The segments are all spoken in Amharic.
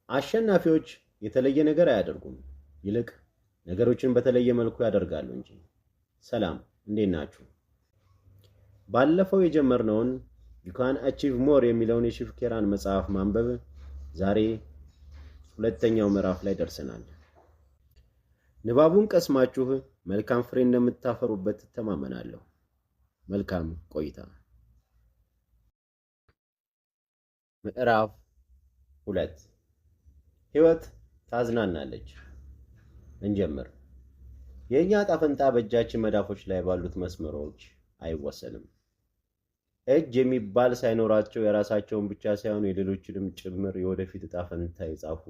አሸናፊዎች የተለየ ነገር አያደርጉም፣ ይልቅ ነገሮችን በተለየ መልኩ ያደርጋሉ እንጂ። ሰላም፣ እንዴት ናችሁ? ባለፈው የጀመርነውን you can achieve more የሚለውን የሺፍ ኬራን መጽሐፍ ማንበብ ዛሬ ሁለተኛው ምዕራፍ ላይ ደርሰናል። ንባቡን ቀስማችሁ መልካም ፍሬ እንደምታፈሩበት ተማመናለሁ። መልካም ቆይታ። ምዕራፍ 2 ህይወት ታዝናናለች። እንጀምር። የኛ ዕጣ ፈንታ በእጃችን መዳፎች ላይ ባሉት መስመሮች አይወሰንም። እጅ የሚባል ሳይኖራቸው የራሳቸውን ብቻ ሳይሆን የሌሎችንም ጭምር የወደፊት ዕጣ ፈንታ የጻፉ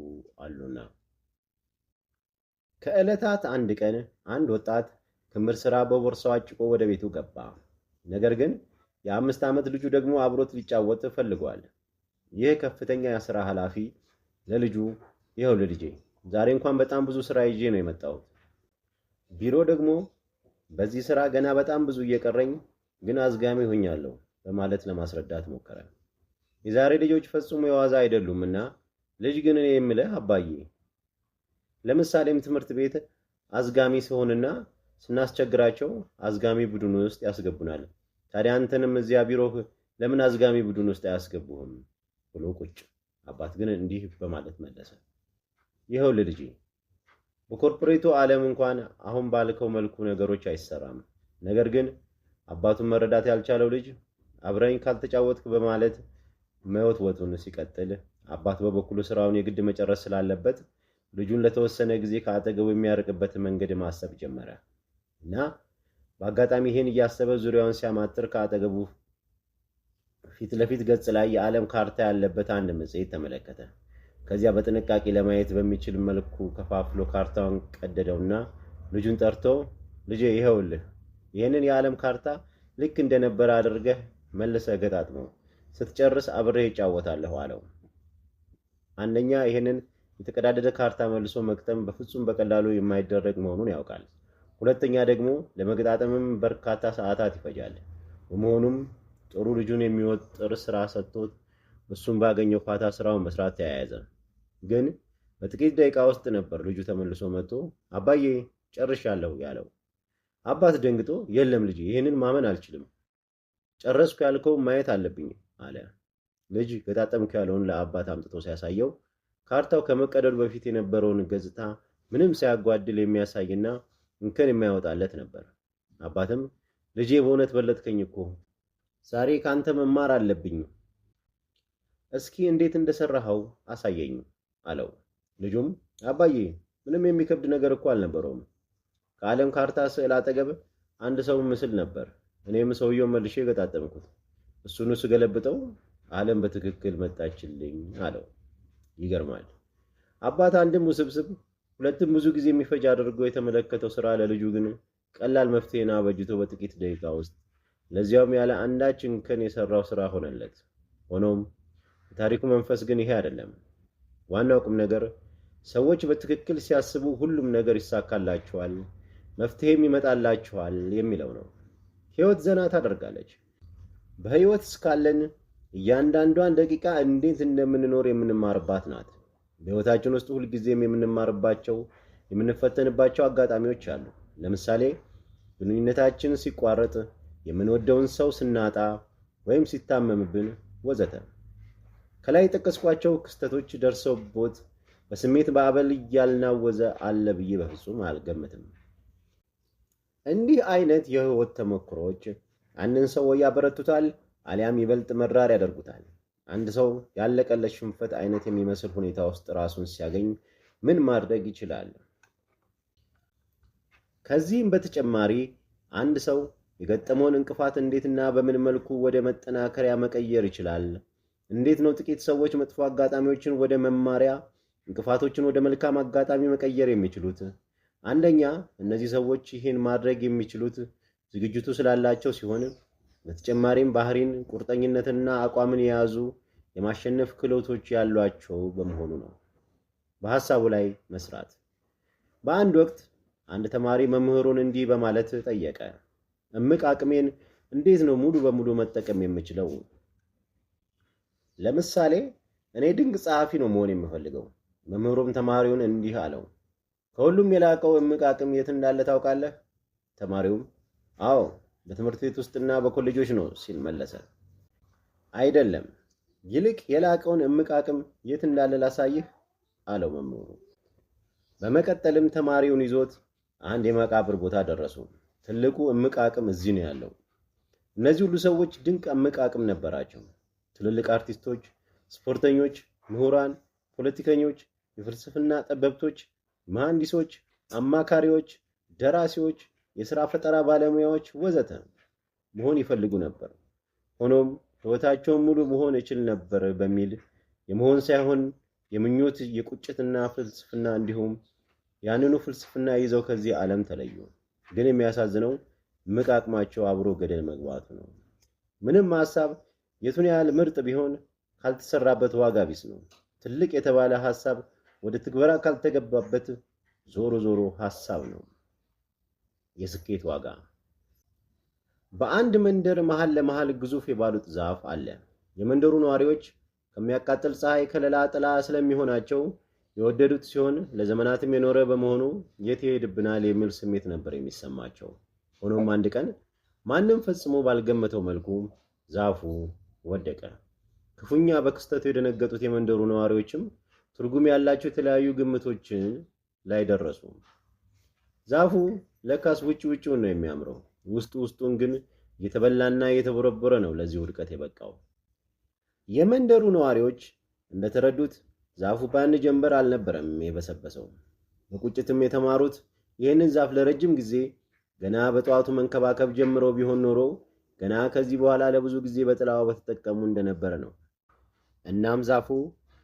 አሉና። ከዕለታት አንድ ቀን አንድ ወጣት ክምር ስራ በቦርሳው አጭቆ ወደ ቤቱ ገባ። ነገር ግን የ5 ዓመት ልጁ ደግሞ አብሮት ሊጫወት ፈልጓል። ይህ ከፍተኛ የሥራ ኃላፊ ለልጁ ይኸውልህ ልጄ፣ ዛሬ እንኳን በጣም ብዙ ስራ ይዤ ነው የመጣሁት። ቢሮ ደግሞ በዚህ ስራ ገና በጣም ብዙ እየቀረኝ ግን አዝጋሚ ሆኛለሁ በማለት ለማስረዳት ሞከረ። የዛሬ ልጆች ፈጽሞ የዋዛ አይደሉምና ልጅ ግን እኔ የምልህ አባዬ፣ ለምሳሌም ትምህርት ቤት አዝጋሚ ሲሆንና ስናስቸግራቸው አዝጋሚ ቡድን ውስጥ ያስገቡናል። ታዲያ አንተንም እዚያ ቢሮህ ለምን አዝጋሚ ቡድን ውስጥ አያስገቡህም ብሎ ቁጭ። አባት ግን እንዲህ በማለት መለሰ። ይኸውልህ ልጄ፣ በኮርፖሬቱ ዓለም እንኳን አሁን ባልከው መልኩ ነገሮች አይሰራም። ነገር ግን አባቱን መረዳት ያልቻለው ልጅ አብረኝ ካልተጫወትክ በማለት መወትወቱን ሲቀጥል፣ አባት በበኩሉ ስራውን የግድ መጨረስ ስላለበት ልጁን ለተወሰነ ጊዜ ከአጠገቡ የሚያርቅበት መንገድ ማሰብ ጀመረ እና በአጋጣሚ ይሄን እያሰበ ዙሪያውን ሲያማትር ከአጠገቡ ፊት ለፊት ገጽ ላይ የዓለም ካርታ ያለበት አንድ መጽሔት ተመለከተ። ከዚያ በጥንቃቄ ለማየት በሚችል መልኩ ከፋፍሎ ካርታውን ቀደደውና ልጁን ጠርቶ ልጄ፣ ይኸውልህ ይህንን የዓለም ካርታ ልክ እንደነበረ አድርገህ መልሰህ ገጣጥመው፣ ስትጨርስ አብሬህ እጫወታለሁ አለው። አንደኛ ይህንን የተቀዳደደ ካርታ መልሶ መግጠም በፍጹም በቀላሉ የማይደረግ መሆኑን ያውቃል። ሁለተኛ ደግሞ ለመገጣጠምም በርካታ ሰዓታት ይፈጃል። በመሆኑም ጥሩ ልጁን የሚወጥር ስራ ሰጥቶት እሱም ባገኘው ፋታ ስራውን መስራት ተያያዘ። ግን በጥቂት ደቂቃ ውስጥ ነበር ልጁ ተመልሶ መጥቶ አባዬ ጨርሻለሁ ያለው። አባት ደንግጦ የለም ልጅ፣ ይህንን ማመን አልችልም፣ ጨረስኩ ያልከው ማየት አለብኝ አለ። ልጅ ገጣጠምኩ ያለውን ለአባት አምጥቶ ሲያሳየው ካርታው ከመቀደዱ በፊት የነበረውን ገጽታ ምንም ሳያጓድል የሚያሳይና እንከን የማያወጣለት ነበር። አባትም ልጄ፣ በእውነት በለጥከኝ እኮ፣ ዛሬ ካንተ መማር አለብኝ፣ እስኪ እንዴት እንደሰራኸው አሳየኝ አለው። ልጁም አባዬ፣ ምንም የሚከብድ ነገር እኮ አልነበረውም። ከዓለም ካርታ ስዕል አጠገብ አንድ ሰው ምስል ነበር። እኔም ሰውየው መልሼ ገጣጠምኩት። እሱን ስገለብጠው ዓለም በትክክል መጣችልኝ አለው። ይገርማል። አባት አንድም ውስብስብ ሁለትም ብዙ ጊዜ የሚፈጅ አድርጎ የተመለከተው ስራ ለልጁ ግን ቀላል መፍትሄና በጅቶ በጥቂት ደቂቃ ውስጥ ለዚያውም ያለ አንዳች እንከን የሰራው ስራ ሆነለት። ሆኖም የታሪኩ መንፈስ ግን ይሄ አይደለም። ዋናው ቁም ነገር ሰዎች በትክክል ሲያስቡ ሁሉም ነገር ይሳካላቸዋል፣ መፍትሄም ይመጣላቸዋል የሚለው ነው። ህይወት ዘና ታደርጋለች። በህይወት እስካለን እያንዳንዷን ደቂቃ እንዴት እንደምንኖር የምንማርባት ናት። በህይወታችን ውስጥ ሁልጊዜም የምንማርባቸው የምንፈተንባቸው አጋጣሚዎች አሉ። ለምሳሌ ግንኙነታችን ሲቋረጥ፣ የምንወደውን ሰው ስናጣ ወይም ሲታመምብን ወዘተ። ከላይ የጠቀስኳቸው ክስተቶች ደርሰውበት በስሜት ማዕበል እያልናወዘ አለ ብዬ በፍጹም አልገምትም። እንዲህ አይነት የህይወት ተሞክሮዎች አንድን ሰው ወይ ያበረቱታል አሊያም ይበልጥ መራር ያደርጉታል። አንድ ሰው ያለቀለት ሽንፈት አይነት የሚመስል ሁኔታ ውስጥ ራሱን ሲያገኝ ምን ማድረግ ይችላል? ከዚህም በተጨማሪ አንድ ሰው የገጠመውን እንቅፋት እንዴትና በምን መልኩ ወደ መጠናከሪያ መቀየር ይችላል? እንዴት ነው ጥቂት ሰዎች መጥፎ አጋጣሚዎችን ወደ መማሪያ፣ እንቅፋቶችን ወደ መልካም አጋጣሚ መቀየር የሚችሉት? አንደኛ፣ እነዚህ ሰዎች ይህን ማድረግ የሚችሉት ዝግጅቱ ስላላቸው ሲሆን፣ በተጨማሪም ባህሪን፣ ቁርጠኝነትና አቋምን የያዙ የማሸነፍ ክህሎቶች ያሏቸው በመሆኑ ነው። በሐሳቡ ላይ መስራት። በአንድ ወቅት አንድ ተማሪ መምህሩን እንዲህ በማለት ጠየቀ፣ እምቅ አቅሜን እንዴት ነው ሙሉ በሙሉ መጠቀም የምችለው? ለምሳሌ እኔ ድንቅ ጸሐፊ ነው መሆን የምፈልገው። መምህሩም ተማሪውን እንዲህ አለው፣ ከሁሉም የላቀው እምቅ አቅም የት እንዳለ ታውቃለህ? ተማሪውም አዎ፣ በትምህርት ቤት ውስጥና በኮሌጆች ነው ሲል መለሰ። አይደለም፣ ይልቅ የላቀውን እምቅ አቅም የት እንዳለ ላሳይህ አለው መምህሩ። በመቀጠልም ተማሪውን ይዞት አንድ የመቃብር ቦታ ደረሱ። ትልቁ እምቅ አቅም እዚህ ነው ያለው። እነዚህ ሁሉ ሰዎች ድንቅ እምቅ አቅም ነበራቸው። ትልልቅ አርቲስቶች፣ ስፖርተኞች፣ ምሁራን፣ ፖለቲከኞች፣ የፍልስፍና ጠበብቶች፣ መሐንዲሶች፣ አማካሪዎች፣ ደራሲዎች፣ የሥራ ፈጠራ ባለሙያዎች ወዘተ መሆን ይፈልጉ ነበር። ሆኖም ሕይወታቸውን ሙሉ መሆን እችል ነበር በሚል የመሆን ሳይሆን የምኞት የቁጭትና ፍልስፍና እንዲሁም ያንኑ ፍልስፍና ይዘው ከዚህ ዓለም ተለዩ። ግን የሚያሳዝነው እምቅ አቅማቸው አብሮ ገደል መግባቱ ነው። ምንም ሐሳብ የቱን ያህል ምርጥ ቢሆን ካልተሰራበት ዋጋ ቢስ ነው። ትልቅ የተባለ ሐሳብ ወደ ትግበራ ካልተገባበት ዞሮ ዞሮ ሐሳብ ነው። የስኬት ዋጋ። በአንድ መንደር መሃል ለመሃል ግዙፍ የባሉጥ ዛፍ አለ። የመንደሩ ነዋሪዎች ከሚያቃጥል ፀሐይ ከለላ ጥላ ስለሚሆናቸው የወደዱት ሲሆን ለዘመናትም የኖረ በመሆኑ የት ይሄድብናል የሚል ስሜት ነበር የሚሰማቸው። ሆኖም አንድ ቀን ማንም ፈጽሞ ባልገመተው መልኩ ዛፉ ወደቀ። ክፉኛ በክስተቱ የደነገጡት የመንደሩ ነዋሪዎችም ትርጉም ያላቸው የተለያዩ ግምቶች ላይ ደረሱ። ዛፉ ለካስ ውጪውን ነው የሚያምረው፣ ውስጡን ግን እየተበላና እየተቦረቦረ ነው ለዚህ ውድቀት የበቃው። የመንደሩ ነዋሪዎች እንደተረዱት ዛፉ በአንድ ጀንበር አልነበረም የበሰበሰው። በቁጭትም የተማሩት ይህንን ዛፍ ለረጅም ጊዜ ገና በጠዋቱ መንከባከብ ጀምረው ቢሆን ኖሮ ገና ከዚህ በኋላ ለብዙ ጊዜ በጥላው በተጠቀሙ እንደነበረ ነው። እናም ዛፉ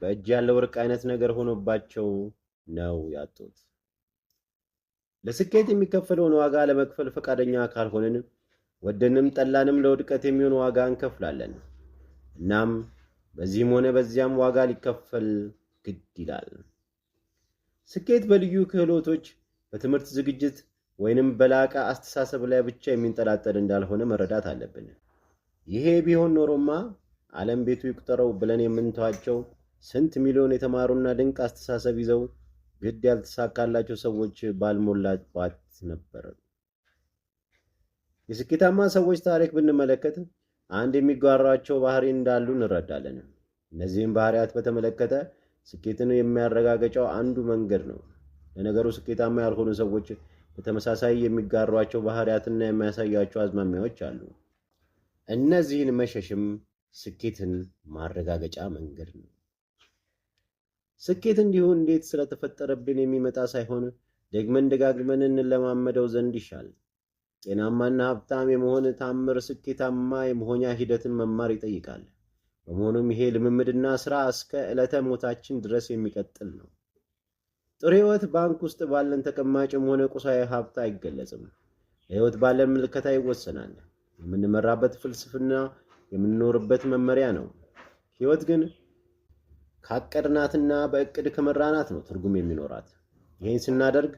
በእጅ ያለው ወርቅ አይነት ነገር ሆኖባቸው ነው ያጡት። ለስኬት የሚከፈለውን ዋጋ ለመክፈል ፈቃደኛ ካልሆንን ወደንም ጠላንም ለውድቀት የሚሆን ዋጋ እንከፍላለን። እናም በዚህም ሆነ በዚያም ዋጋ ሊከፈል ግድ ይላል። ስኬት በልዩ ክህሎቶች፣ በትምህርት ዝግጅት ወይንም በላቀ አስተሳሰብ ላይ ብቻ የሚንጠላጠል እንዳልሆነ መረዳት አለብን። ይሄ ቢሆን ኖሮማ ዓለም ቤቱ ይቁጠረው ብለን የምንተዋቸው ስንት ሚሊዮን የተማሩና ድንቅ አስተሳሰብ ይዘው ግድ ያልተሳካላቸው ሰዎች ባልሞላባት ነበር። የስኬታማ ሰዎች ታሪክ ብንመለከት አንድ የሚጋሯቸው ባህሪ እንዳሉ እንረዳለን። እነዚህም ባህሪያት በተመለከተ ስኬትን የሚያረጋግጠው አንዱ መንገድ ነው። ለነገሩ ስኬታማ ያልሆኑ ሰዎች በተመሳሳይ የሚጋሯቸው ባህሪያትና የሚያሳያቸው አዝማሚያዎች አሉ። እነዚህን መሸሽም ስኬትን ማረጋገጫ መንገድ ነው። ስኬት እንዲሁ እንዴት ስለተፈጠረብን የሚመጣ ሳይሆን ደግመን ደጋግመን እንለማመደው ዘንድ ይሻል። ጤናማና ሀብታም የመሆን ታምር ስኬታማ የመሆኛ ሂደትን መማር ይጠይቃል። በመሆኑም ይሄ ልምምድና ሥራ እስከ ዕለተ ሞታችን ድረስ የሚቀጥል ነው። ጥሩ ሕይወት ባንክ ውስጥ ባለን ተቀማጭም ሆነ ቁሳዊ ሀብት አይገለጽም። ለሕይወት ባለን ምልከታ ይወሰናል። የምንመራበት ፍልስፍና የምንኖርበት መመሪያ ነው። ሕይወት ግን ካቀድናትና በእቅድ ከመራናት ነው ትርጉም የሚኖራት። ይህን ስናደርግ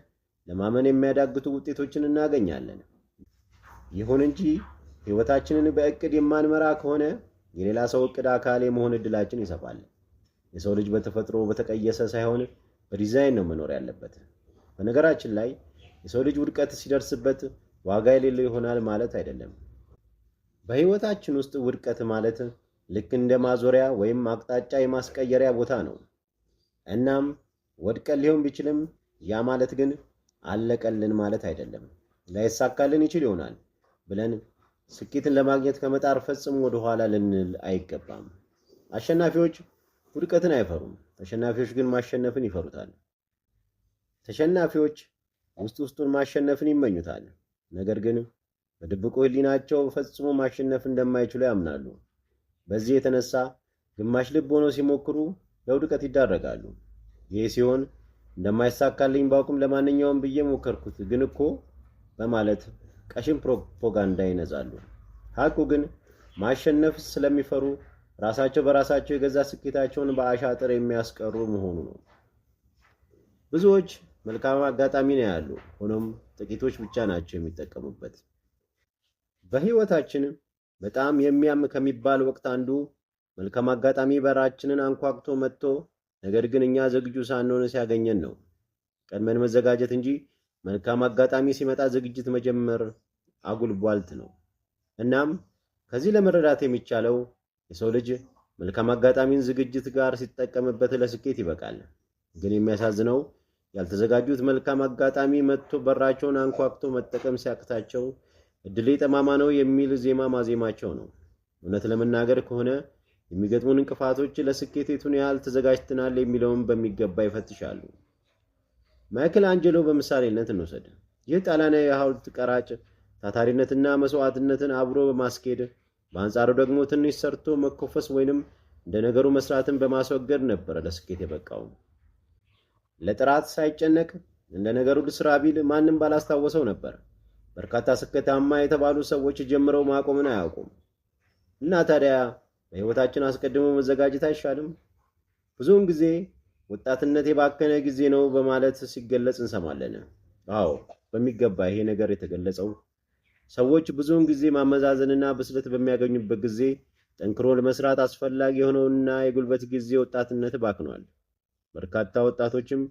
ለማመን የሚያዳግቱ ውጤቶችን እናገኛለን። ይሁን እንጂ ሕይወታችንን በእቅድ የማንመራ ከሆነ የሌላ ሰው እቅድ አካል የመሆን ዕድላችን ይሰፋል። የሰው ልጅ በተፈጥሮ በተቀየሰ ሳይሆን በዲዛይን ነው መኖር ያለበት። በነገራችን ላይ የሰው ልጅ ውድቀት ሲደርስበት ዋጋ የሌለው ይሆናል ማለት አይደለም። በሕይወታችን ውስጥ ውድቀት ማለት ልክ እንደ ማዞሪያ ወይም አቅጣጫ የማስቀየሪያ ቦታ ነው። እናም ወድቀን ሊሆን ቢችልም ያ ማለት ግን አለቀልን ማለት አይደለም። ላይሳካልን ይችል ይሆናል ብለን ስኬትን ለማግኘት ከመጣር ፈጽሞ ወደ ኋላ ልንል አይገባም። አሸናፊዎች ውድቀትን አይፈሩም። ተሸናፊዎች ግን ማሸነፍን ይፈሩታል። ተሸናፊዎች ውስጡን ማሸነፍን ይመኙታል። ነገር ግን በድብቁ ሕሊናቸው ፈጽሞ ማሸነፍ እንደማይችሉ ያምናሉ። በዚህ የተነሳ ግማሽ ልብ ሆነው ሲሞክሩ ለውድቀት ይዳረጋሉ። ይህ ሲሆን እንደማይሳካልኝ ባውቅም ለማንኛውም ብዬ ሞከርኩት ግን እኮ በማለት ቀሽም ፕሮፓጋንዳ ይነዛሉ። ሐቁ ግን ማሸነፍ ስለሚፈሩ ራሳቸው በራሳቸው የገዛ ስኬታቸውን በአሻጥር የሚያስቀሩ መሆኑ ነው። ብዙዎች መልካም አጋጣሚ ነው ያሉ፣ ሆኖም ጥቂቶች ብቻ ናቸው የሚጠቀሙበት። በሕይወታችን በጣም የሚያም ከሚባል ወቅት አንዱ መልካም አጋጣሚ በራችንን አንኳኩቶ መጥቶ ነገር ግን እኛ ዝግጁ ሳንሆን ሲያገኘን ነው። ቀድመን መዘጋጀት እንጂ መልካም አጋጣሚ ሲመጣ ዝግጅት መጀመር አጉል ቧልት ነው። እናም ከዚህ ለመረዳት የሚቻለው የሰው ልጅ መልካም አጋጣሚን ዝግጅት ጋር ሲጠቀምበት ለስኬት ይበቃል። ግን የሚያሳዝነው ያልተዘጋጁት መልካም አጋጣሚ መጥቶ በራቸውን አንኳኩቶ መጠቀም ሲያቅታቸው እድሌ ጠማማ ነው የሚል ዜማ ማዜማቸው ነው። እውነት ለመናገር ከሆነ የሚገጥሙን እንቅፋቶች ለስኬት የቱን ያህል ተዘጋጅተናል የሚለውን በሚገባ ይፈትሻሉ። ማይክል አንጀሎ በምሳሌነት እንውሰድ። ይህ ጣሊያናዊ የሐውልት ቀራጭ ታታሪነትና መስዋዕትነትን አብሮ በማስኬድ በአንጻሩ ደግሞ ትንሽ ሰርቶ መኮፈስ ወይንም እንደ ነገሩ መስራትን በማስወገድ ነበር ለስኬት የበቃው። ለጥራት ሳይጨነቅ እንደ ነገሩ ልስራ ቢል ማንም ባላስታወሰው ነበር። በርካታ ስኬታማ የተባሉ ሰዎች ጀምረው ማቆምን አያውቁም። እና ታዲያ በሕይወታችን አስቀድሞ መዘጋጀት አይሻልም? ብዙውን ጊዜ ወጣትነት የባከነ ጊዜ ነው በማለት ሲገለጽ እንሰማለን። አዎ በሚገባ ይሄ ነገር የተገለጸው ሰዎች ብዙውን ጊዜ ማመዛዘንና ብስለት በሚያገኙበት ጊዜ ጠንክሮ ለመስራት አስፈላጊ የሆነውና የጉልበት ጊዜ ወጣትነት ባክኗል። በርካታ ወጣቶችም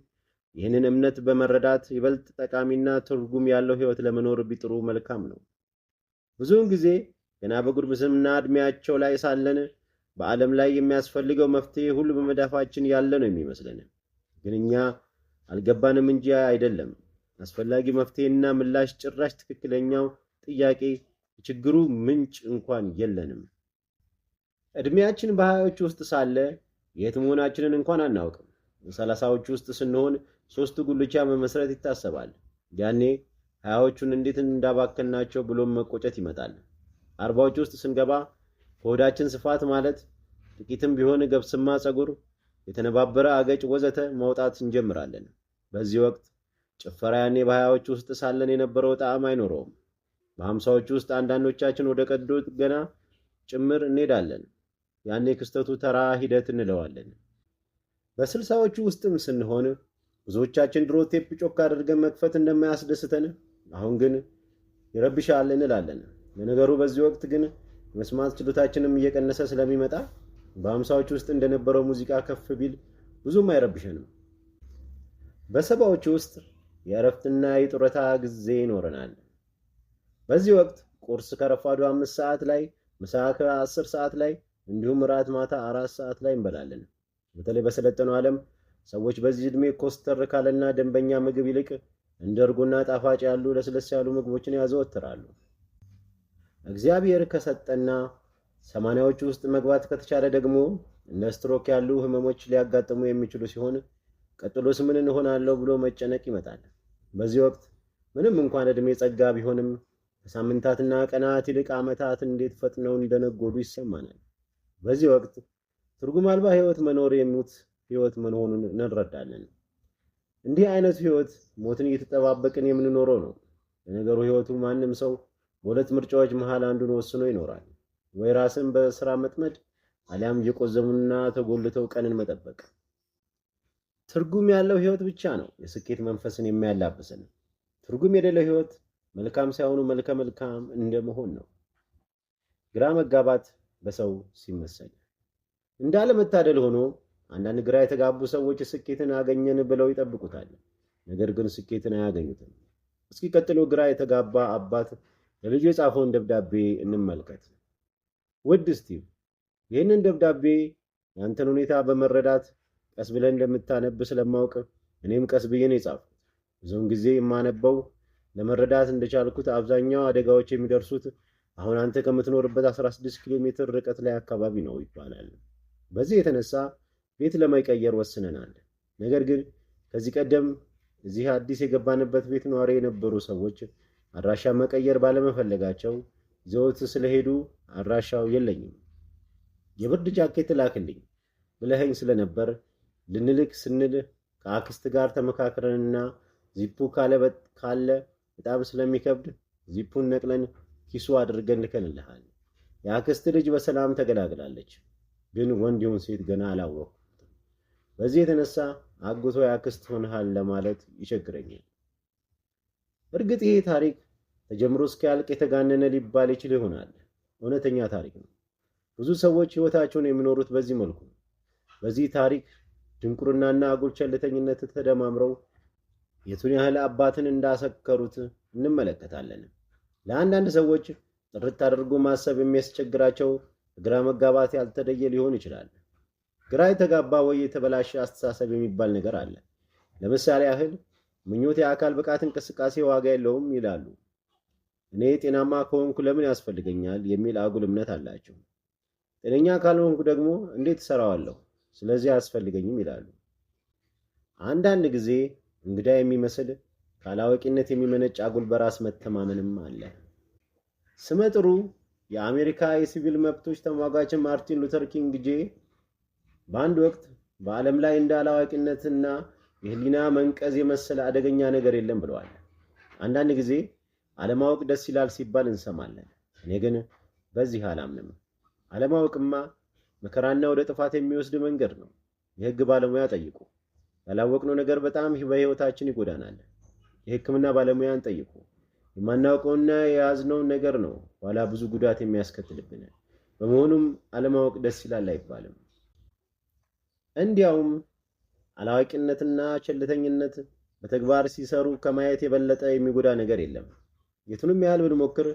ይህንን እምነት በመረዳት ይበልጥ ጠቃሚና ትርጉም ያለው ሕይወት ለመኖር ቢጥሩ መልካም ነው። ብዙውን ጊዜ ገና በጉርምስና ዕድሜያቸው ላይ ሳለን በዓለም ላይ የሚያስፈልገው መፍትሄ ሁሉ በመዳፋችን ያለ ነው የሚመስለን። ግን እኛ አልገባንም እንጂ አይደለም። አስፈላጊ መፍትሄና ምላሽ ጭራሽ ትክክለኛው ጥያቄ የችግሩ ምንጭ እንኳን የለንም። ዕድሜያችን በሃያዎች ውስጥ ሳለ የት መሆናችንን እንኳን አናውቅም። በሰላሳዎች ውስጥ ስንሆን 3 ጉልቻ መመስረት ይታሰባል። ያኔ ሃያዎቹን እንዴት እንዳባከናቸው ብሎም መቆጨት ይመጣል። 40ዎች ውስጥ ስንገባ ከሆዳችን ስፋት ማለት ጥቂትም ቢሆን ገብስማ ጸጉር፣ የተነባበረ አገጭ ወዘተ ማውጣት እንጀምራለን። በዚህ ወቅት ጭፈራ ያኔ በሃያዎች ውስጥ ሳለን የነበረው ጣዕም አይኖረውም። በ50ዎች ውስጥ አንዳንዶቻችን ወደ ቀዶ ገና ጭምር እንሄዳለን። ያኔ ክስተቱ ተራ ሂደት እንለዋለን። በ60ዎቹ ውስጥም ስንሆን ብዙዎቻችን ድሮ ቴፕ ጮክ አድርገን መክፈት እንደማያስደስተን አሁን ግን ይረብሻል እንላለን። ለነገሩ በዚህ ወቅት ግን መስማት ችሎታችንም እየቀነሰ ስለሚመጣ በ50ዎቹ ውስጥ እንደነበረው ሙዚቃ ከፍ ቢል ብዙም አይረብሸንም። በ70ዎቹ ውስጥ የእረፍትና የጡረታ ጊዜ ይኖረናል። በዚህ ወቅት ቁርስ ከረፋዱ 5 ሰዓት ላይ፣ ምሳ ከ10 ሰዓት ላይ እንዲሁም ራት ማታ 4 ሰዓት ላይ እንበላለን። በተለይ በሰለጠነው ዓለም ሰዎች በዚህ ዕድሜ ኮስተር ካለና ደንበኛ ምግብ ይልቅ እንደ እርጎና ጣፋጭ ያሉ ለስለስ ያሉ ምግቦችን ያዘወትራሉ። እግዚአብሔር ከሰጠና 80ዎቹ ውስጥ መግባት ከተቻለ ደግሞ እንደ ስትሮክ ያሉ ህመሞች ሊያጋጥሙ የሚችሉ ሲሆን ቀጥሎስ ምን እንሆናለሁ ብሎ መጨነቅ ይመጣል። በዚህ ወቅት ምንም እንኳን ዕድሜ ጸጋ ቢሆንም ከሳምንታትና ቀናት ይልቅ ዓመታት እንዴት ፈጥነው እንደነጎዱ ይሰማናል። በዚህ ወቅት ትርጉም አልባ ሕይወት መኖር የሙት ሕይወት መሆኑን እንረዳለን። እንዲህ አይነቱ ሕይወት ሞትን እየተጠባበቅን የምንኖረው ነው። ለነገሩ ሕይወቱ ማንም ሰው በሁለት ምርጫዎች መሃል አንዱን ወስኖ ይኖራል። ወይ ራስን በስራ መጥመድ አሊያም እየቆዘሙና ተጎልተው ቀንን መጠበቅ። ትርጉም ያለው ሕይወት ብቻ ነው የስኬት መንፈስን የሚያላብሰን። ትርጉም የሌለው ሕይወት መልካም ሳይሆኑ መልከ መልካም እንደመሆን ነው። ግራ መጋባት በሰው ሲመሰል እንዳለመታደል ሆኖ አንዳንድ ግራ የተጋቡ ሰዎች ስኬትን አገኘን ብለው ይጠብቁታል። ነገር ግን ስኬትን አያገኙትም። እስኪ ቀጥሎ ግራ የተጋባ አባት ለልጁ የጻፈውን ደብዳቤ እንመልከት። ውድ ስቲቭ፣ ይህንን ደብዳቤ ያንተን ሁኔታ በመረዳት ቀስ ብለን እንደምታነብ ስለማውቅ እኔም ቀስ ብዬ ነው የጻፍኩት። ብዙውን ጊዜ የማነበው ለመረዳት እንደቻልኩት አብዛኛው አደጋዎች የሚደርሱት አሁን አንተ ከምትኖርበት 16 ኪሎ ሜትር ርቀት ላይ አካባቢ ነው ይባላል። በዚህ የተነሳ ቤት ለመቀየር ወስነናል። ነገር ግን ከዚህ ቀደም እዚህ አዲስ የገባንበት ቤት ነዋሪ የነበሩ ሰዎች አድራሻ መቀየር ባለመፈለጋቸው ይዘውት ስለሄዱ አድራሻው የለኝም። የብርድ ጃኬት ላክልኝ ብለኸኝ ስለነበር ልንልክ ስንል ከአክስት ጋር ተመካክረንና ዚፑ ካለ በጣም ስለሚከብድ ዚፑን ነቅለን ኪሱ አድርገን ልከንልሃል። የአክስት ልጅ በሰላም ተገላግላለች፣ ግን ወንድ ይሁን ሴት ገና አላወቅሁም። በዚህ የተነሳ አግቶ የአክስት ሆነሃል ለማለት ይቸግረኛል። እርግጥ ይሄ ታሪክ ተጀምሮ እስኪያልቅ የተጋነነ ሊባል ይችል ይሆናል። እውነተኛ ታሪክ ነው። ብዙ ሰዎች ሕይወታቸውን የሚኖሩት በዚህ መልኩ ነው። በዚህ ታሪክ ድንቁርናና አጉል ቸልተኝነት ተደማምረው የቱን ያህል አባትን እንዳሰከሩት እንመለከታለን። ለአንዳንድ ሰዎች ጥርት አድርጎ ማሰብ የሚያስቸግራቸው ግራ መጋባት ያልተለየ ሊሆን ይችላል። ግራ የተጋባ ወይ የተበላሸ አስተሳሰብ የሚባል ነገር አለ። ለምሳሌ ያህል ምኞት የአካል ብቃት እንቅስቃሴ ዋጋ የለውም ይላሉ። እኔ ጤናማ ከሆንኩ ለምን ያስፈልገኛል የሚል አጉል እምነት አላቸው። ጤነኛ ካልሆንኩ ደግሞ እንዴት እሰራዋለሁ? ስለዚህ አያስፈልገኝም ይላሉ። አንዳንድ ጊዜ እንግዳ የሚመስል ካላዋቂነት የሚመነጭ አጉል በራስ መተማመንም አለ። ስመጥሩ የአሜሪካ የሲቪል መብቶች ተሟጋች ማርቲን ሉተር ኪንግ በአንድ ወቅት በዓለም ላይ እንደ አላዋቂነትና የህሊና መንቀዝ የመሰለ አደገኛ ነገር የለም ብለዋል። አንዳንድ ጊዜ አለማወቅ ደስ ይላል ሲባል እንሰማለን። እኔ ግን በዚህ አላምንም። አለማወቅማ መከራና ወደ ጥፋት የሚወስድ መንገድ ነው። የህግ ባለሙያ ጠይቁ። ያላወቅነው ነገር በጣም በህይወታችን ይጎዳናል። የህክምና ባለሙያን ጠይቁ። የማናውቀውና የያዝነውን ነገር ነው ኋላ ብዙ ጉዳት የሚያስከትልብን። በመሆኑም አለማወቅ ደስ ይላል አይባልም። እንዲያውም አላዋቂነትና ቸልተኝነት በተግባር ሲሰሩ ከማየት የበለጠ የሚጎዳ ነገር የለም። የቱንም ያህል ብንሞክር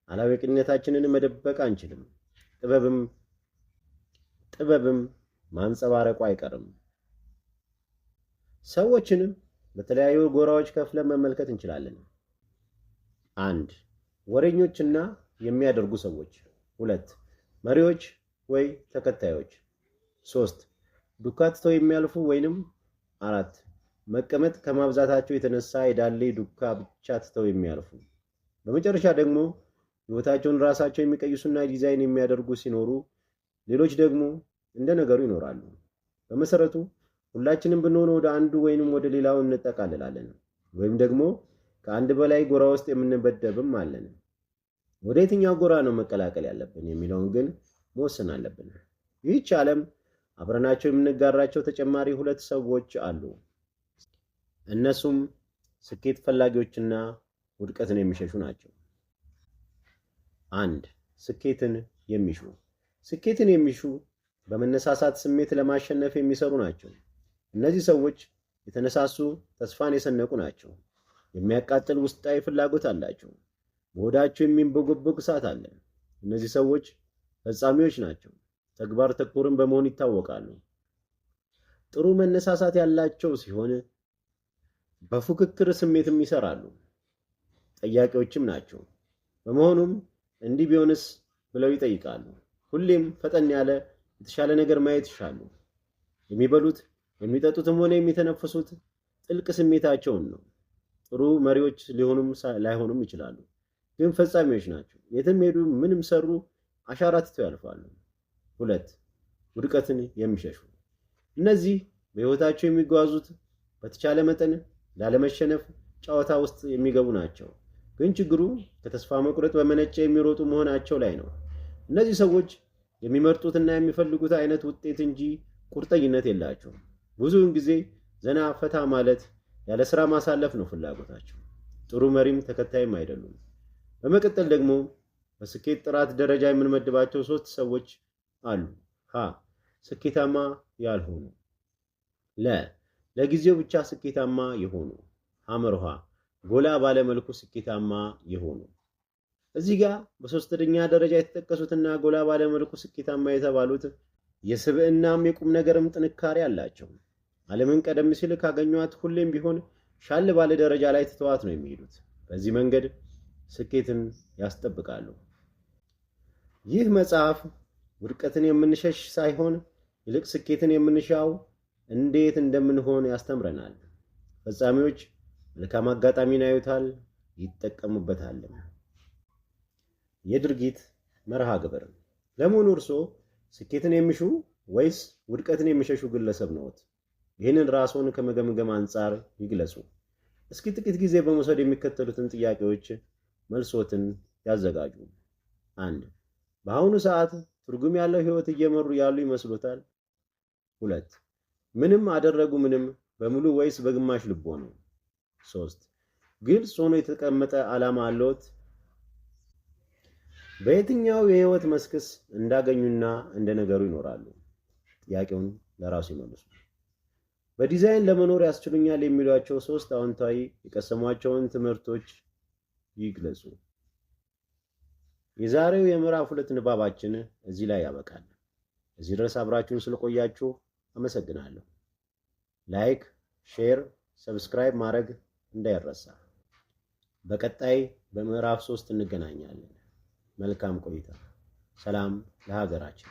አላዋቂነታችንን መደበቅ አንችልም። ጥበብም ማንጸባረቁ አይቀርም። ሰዎችንም በተለያዩ ጎራዎች ከፍለን መመልከት እንችላለን። 1. ወሬኞችና የሚያደርጉ ሰዎች። 2. መሪዎች ወይ ተከታዮች። 3. ዱካ ትተው የሚያልፉ ወይንም 4. መቀመጥ ከማብዛታቸው የተነሳ የዳሌ ዱካ ብቻ ትተው የሚያልፉ። በመጨረሻ ደግሞ ህይወታቸውን ራሳቸው የሚቀይሱና ዲዛይን የሚያደርጉ ሲኖሩ፣ ሌሎች ደግሞ እንደ ነገሩ ይኖራሉ። በመሰረቱ ሁላችንም ብንሆን ወደ አንዱ ወይንም ወደ ሌላው እንጠቃልላለን፣ ወይም ደግሞ ከአንድ በላይ ጎራ ውስጥ የምንበደብም አለን። ወደ የትኛው ጎራ ነው መቀላቀል ያለብን የሚለውን ግን መወሰን አለብን። ይህች ዓለም አብረናቸው የምንጋራቸው ተጨማሪ 2 ሰዎች አሉ። እነሱም ስኬት ፈላጊዎችና ውድቀትን የሚሸሹ ናቸው። 1. ስኬትን የሚሹ። ስኬትን የሚሹ በመነሳሳት ስሜት ለማሸነፍ የሚሰሩ ናቸው። እነዚህ ሰዎች የተነሳሱ፣ ተስፋን የሰነቁ ናቸው። የሚያቃጥል ውስጣዊ ፍላጎት አላቸው። በሆዳቸው የሚንቦገቦግ እሳት አለ። እነዚህ ሰዎች ፈጻሚዎች ናቸው። ተግባር ተኮርን በመሆን ይታወቃሉ። ጥሩ መነሳሳት ያላቸው ሲሆን በፉክክር ስሜትም ይሰራሉ። ጠያቂዎችም ናቸው። በመሆኑም እንዲህ ቢሆንስ ብለው ይጠይቃሉ። ሁሌም ፈጠን ያለ የተሻለ ነገር ማየት ይሻሉ። የሚበሉት የሚጠጡትም ሆነ የሚተነፍሱት ጥልቅ ስሜታቸውን ነው። ጥሩ መሪዎች ሊሆኑም ላይሆኑም ይችላሉ፣ ግን ፈጻሚዎች ናቸው። የትም ሄዱ ምንም ሰሩ አሻራ ትተው ያልፋሉ። 2. ውድቀትን የሚሸሹ። እነዚህ በህይወታቸው የሚጓዙት በተቻለ መጠን ላለመሸነፍ ጨዋታ ውስጥ የሚገቡ ናቸው። ግን ችግሩ ከተስፋ መቁረጥ በመነጨ የሚሮጡ መሆናቸው ላይ ነው። እነዚህ ሰዎች የሚመርጡትና የሚፈልጉት አይነት ውጤት እንጂ ቁርጠኝነት የላቸውም። ብዙውን ጊዜ ዘና ፈታ ማለት፣ ያለ ስራ ማሳለፍ ነው ፍላጎታቸው። ጥሩ መሪም ተከታይም አይደሉም። በመቀጠል ደግሞ በስኬት ጥራት ደረጃ የምንመድባቸው 3 ሰዎች አሉ። ሀ. ስኬታማ ያልሆኑ። ለጊዜው ብቻ ስኬታማ የሆኑ። ሐመርሃ. ጎላ ባለ መልኩ ስኬታማ የሆኑ። እዚህ ጋር በሶስተኛ ደረጃ የተጠቀሱትና ጎላ ባለ መልኩ ስኬታማ የተባሉት የስብዕናም የቁም ነገርም ጥንካሬ አላቸው። ዓለምን ቀደም ሲል ካገኟት ሁሌም ቢሆን ሻል ባለ ደረጃ ላይ ትተዋት ነው የሚሄዱት። በዚህ መንገድ ስኬትን ያስጠብቃሉ። ይህ መጽሐፍ ውድቀትን የምንሸሽ ሳይሆን ይልቅ ስኬትን የምንሻው እንዴት እንደምንሆን ያስተምረናል። ፈጻሚዎች መልካም አጋጣሚን ያዩታል፣ ይጠቀሙበታል። የድርጊት መርሃ ግብር። ለመሆኑ እርስዎ ስኬትን የሚሹ ወይስ ውድቀትን የሚሸሹ ግለሰብ ነዎት? ይህንን ራስዎን ከመገምገም አንጻር ይግለጹ። እስኪ ጥቂት ጊዜ በመውሰድ የሚከተሉትን ጥያቄዎች መልሶትን ያዘጋጁ። 1. በአሁኑ ሰዓት ትርጉም ያለው ህይወት እየመሩ ያሉ ይመስሎታል? 2. ምንም አደረጉ ምንም በሙሉ ወይስ በግማሽ ልቦ ነው? 3. ግልጽ ሆኖ የተቀመጠ ዓላማ አለዎት? በየትኛው የህይወት መስክስ እንዳገኙና እንደነገሩ ይኖራሉ? ጥያቄውን ለራሱ ይመልሱ። በዲዛይን ለመኖር ያስችሉኛል የሚሏቸው 3 አዎንታዊ የቀሰሟቸውን ትምህርቶች ይግለጹ። የዛሬው የምዕራፍ 2 ንባባችን እዚህ ላይ ያበቃል። እዚህ ድረስ አብራችሁን ስለቆያችሁ አመሰግናለሁ። ላይክ፣ ሼር፣ ሰብስክራይብ ማድረግ እንዳይረሳ። በቀጣይ በምዕራፍ 3 እንገናኛለን። መልካም ቆይታ። ሰላም ለሀገራችን።